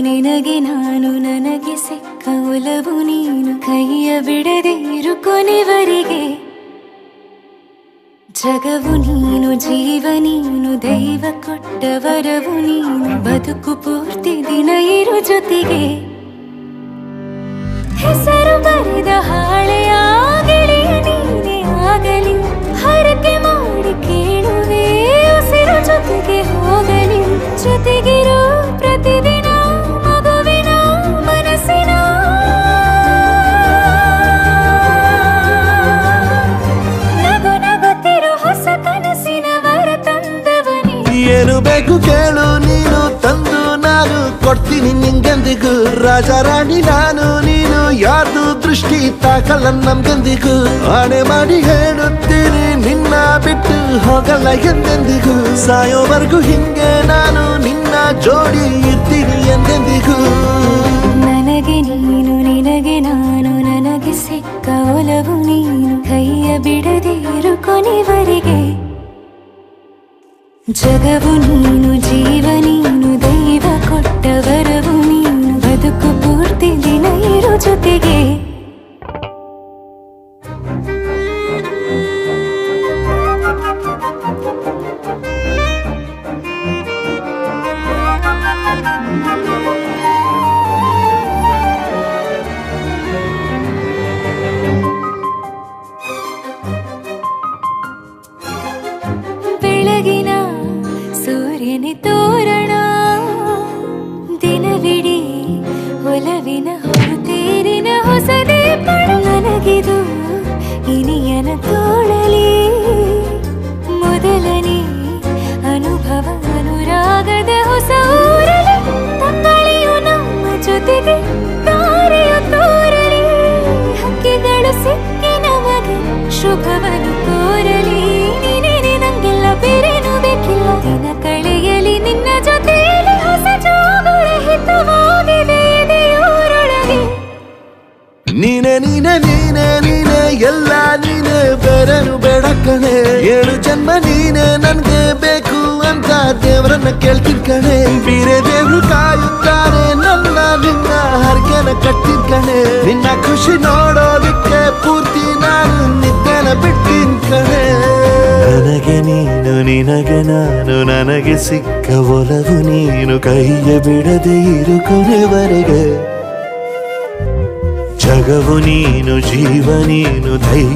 ನಿನಗೆ ನಾನು ನನಗೆ ಸಿಕ್ಕ ಒಲವು ನೀನು ಕೈಯ ಬಿಡದೆ ಇರು ಕೊನೆವರೆಗೆ ಜಗವು ನೀನು ಜೀವ ನೀನು ದೈವ ಕೊಟ್ಟ ವರವು ನೀನು ಬದುಕು ಪೂರ್ತಿ ದಿನ ಇರು ಜೊತೆಗೆ ಹೆಸರು ಬರೆದ ಹಾಳೆಯಾಗಲಿ ನೀನೇ ಆಗಲಿ ಹರಕೆ ಮಾಡಿ ಕೇಳುವೆ ಉಸಿರು ಜೊತೆಗೆ ಹೋಗಲಿ ಜೊತೆಗಿರೋ ಪ್ರತಿದಿನ ಮಗುವಿನ ಮನಸ್ಸಿನ ನಗು ನಗುತ್ತಿರೋ ಹೊಸ ಕನಸಿನ ವರ ತಂದವನೇ ಏನು ಬೇಕು ಕೇಳು ನೀನು ತಂದು ನಾನು ಕೊಡ್ತೀನಿ ನಿಂಗೆಂದಿಗೂ ರಾಜ ರಾಣಿ ನಾನು ನೀನು ಯಾರ್ದು ದೃಷ್ಟಿ ತಾಕಲ್ಲ ನಮ್ಗೆಂದಿಗೂ ಆಣೆ ಮಾಡಿ ಹೇಳುತ್ತೀನಿ ನಿನ್ನ ಬಿಟ್ಟು ಹೋಗಲ್ಲ ಎಂದೆಂದಿಗೂ ಸಾಯೋವರೆಗೂ ಹಿಂಗೆ ನಾನು ನಿನ್ನ ಜೋಡಿ ಇರ್ತೀನಿ ಎಂದೆಂದಿಗೂ ನನಗೆ ನೀನು ನಿನಗೆ ನಾನು ನನಗೆ ಸಿಕ್ಕ ಒಲವು ನೀನು ಕೈಯ ಬಿಡದೆ ಇರು ಕೊನೆವರೆಗೆ ಜಗವು ನೀನು ಜೀವ ನೀನು ದೈವ ಕೊಟ್ಟ ವರವು ನೀನು ಬದುಕು ಪೂರ್ತಿ ದಿನ ಇರು ಜೊತೆಗೆ ಬೆಳಗಿನ ಸೂರ್ಯನ ತೋರಣ ದಿನವಿಡೀ ಒಲವಿನ ಹೊರತೇರಿನ ಹೊಸದೇ ಪಡ ನನಗಿದು ಇನಿಯನ ತೋಳಲಿ ಮೊದಲನೇ ಅನುಭವ ಅನುರಾಗದ ಹೊಸ ಊರಲಿ ತಂಗಳಿಯು ನಮ್ಮ ಜೊತೆಗೆ ತಾರೆಯು ತೋರಲಿ ಹಕ್ಕಿಗಳು ಸಿಕ್ಕಿ ನಮಗೆ ಶುಭವನ್ನು ಕೋರಲಿ ಬೇರೇನು ಬೇಕಿಲ್ಲ ದಿನ ಕಳೆಯಲಿ ನಿನ್ನ ಜೊತೆಯಲ್ಲಿ ಹೊಸ ಜೋಗುಳ ಹಿತವಾಗಿದೆ ದೇವರೊಳಗೆ ನೀನೆ ನೀನೆ ನೀನೆ ನೀನೆ ಎಲ್ಲ ನೀನೆ ಬೇರೆನು ಬೇಡ ಕಣೆ 7 ಜನ್ಮ ನೀನೆ ನನ್ಗೆ ಬೇಕು ಅಂತ ದೇವರನ್ನ ಕೇಳ್ತೀನಿ ಕಣೆ ಬೇರೆ ದೇವ್ರು ಕಾಯುತ್ತಾರೆ ನನ್ನ ನಿನ್ನ ಹರಕೆನ ಕಟ್ಟಿನ ಕಣೆ ನಿನ್ನ ಖುಷಿ ನೋಡೋದಕ್ಕೆ ಪೂರ್ತಿ ನಾನು ನಿದ್ದೆನ ಬಿಟ್ಟಿನ್ ಕಣೆ ನನಗೆ ನೀನು ನಿನಗೆ ನಾನು ನನಗೆ ಸಿಕ್ಕ ಒಲವು ನೀನು ಕೈಯ ಬಿಡದೆ ಇರು ಕೊನೆವರೆಗೆ ಜಗವು ನೀನು ಜೀವ ನೀನು ದೈವ